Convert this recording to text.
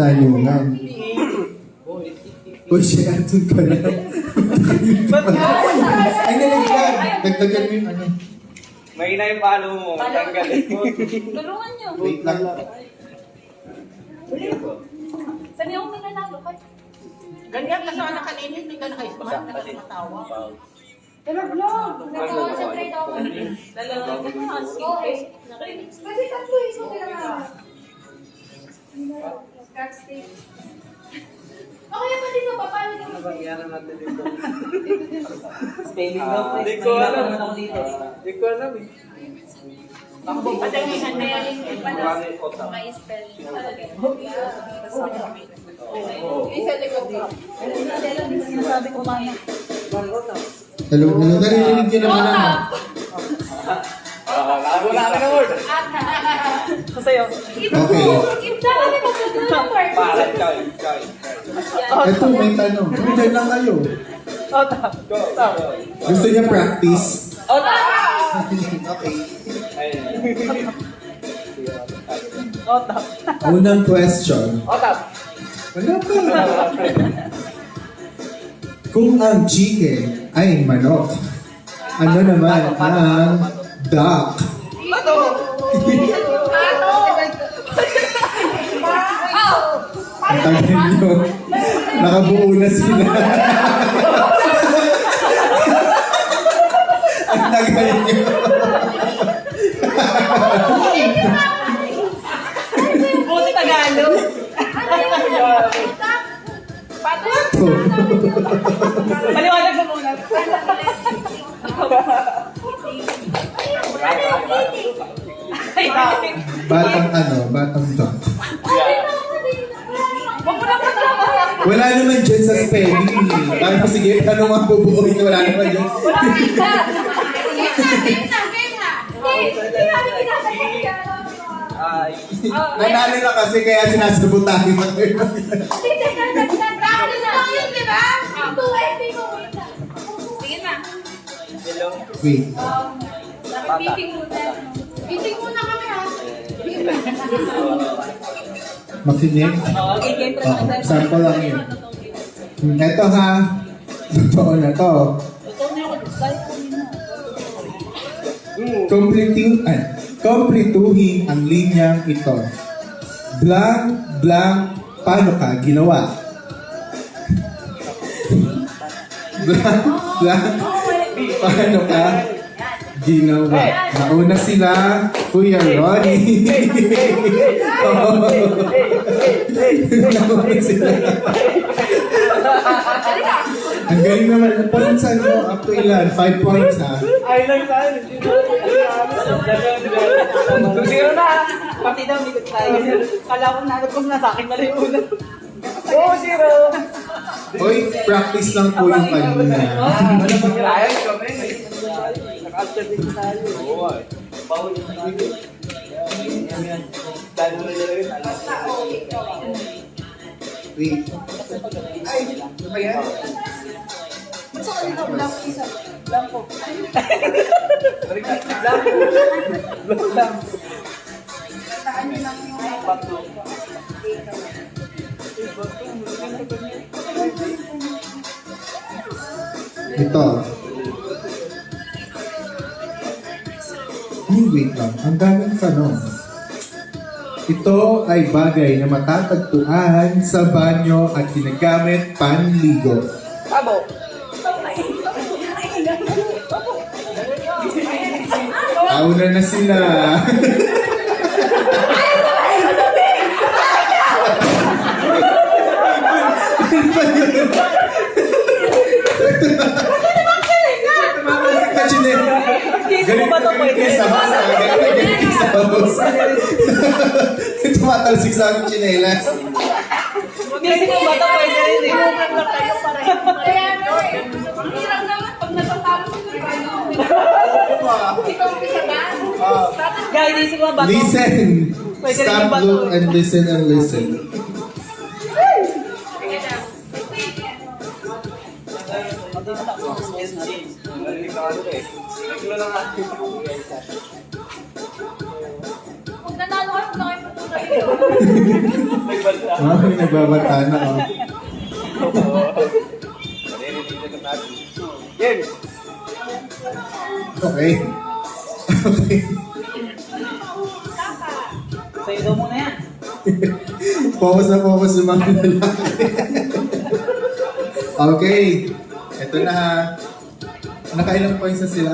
Tanungan. Uy, siya, andun ka na. Ay, nalagyan. Dagdagan mo yung ano. May na yung palo mo. Tanggalin mo. Tulungan niyo. Wait lang. Saan yung mananalo ka? Ganyan kasi ang nakalinis, hindi ka nakaispan, nakatawa. Pero vlog. Nag-concentrate ako. Dalawa. Okay. Kasi tatlo eh. So, kailangan. Scotch tape. Okay, pa dito pa. Paano dito? Nabagyan natin dito. Spelling daw. Hindi ko alam. Dito. Hindi ko alam eh. Patangihan na yan. May spelling. Isa likod ko. Sinasabi ko mana. Hello, narinig niyo naman ako. Wala ka na word. Sa'yo. Okay. Ibsa kami mag-number. Para, choy. Ito, may tanong. Diyan lang kayo. Ota. Go. Gusto niya practice? Ota. Okay. Ayun. Ota. Unang question. Ota. Wala pa. Kung ang chicken ay manok, ano naman ang duck? Ang tagal nyo. Nakabuo na sila. Ang tagal nyo. Buti Tagalog. Paliwanag mo muna. Batang ano? Batang duck. Wala naman dyan sa spelling. Ano, sige, ano nga bubuoy na wala naman dyan. Ay. Nanalo na kasi kaya sinasabotahin mo. Hello. Wait. Meeting muna kami ha. Makinig. Okay, Oh, sample lang yun. Ito ha. Totoo na to. Kompletuhin ang linyang ito. Blank, blank, paano ka ginawa? Blank, blank, paano ka ginawa? Nauna sila, Kuya Ronnie. Nauna sila. Ang galing naman. Points ano? Up to ilan? 5 points ha? Ay, nagsahan. Kung zero na, pati daw, likod tayo. Kala ko nanod ko na sa akin na rin una. Oo, zero. Hoy, practice lang po yung kanina. Ayos kami. Naka-after din tayo. Oo ay. Bawal yung tayo. Dahil mo nila rin. Wait. Ay, ano ba yan? Sa kanila, blank isa. Blanco. Lang. Ito. Ay, wait lang. Ang daming tanong. Ito ay bagay na matatagpuan sa banyo at ginagamit panligo. Abo. Auna na sila. Hindi mo ba ito pwede? Tumatalsik sa aking chinelas. Hindi mo ba ito pwede rin eh? Hirap naman pag natatalo sa Guys, hindi mo ba ito? Listen. Stop, look, and listen and listen. Narinig ka ano eh. Naglo lang natin. Kung nanalo kayo, kung na kayo Nagbanta. May nagbabata na. Oh. Naririnig na natin. Game! Okay. Okay. Sa'yo daw muna yan. Focus na focus yung mga lalaki. Okay. Ito na ha. Nakailang points na sila?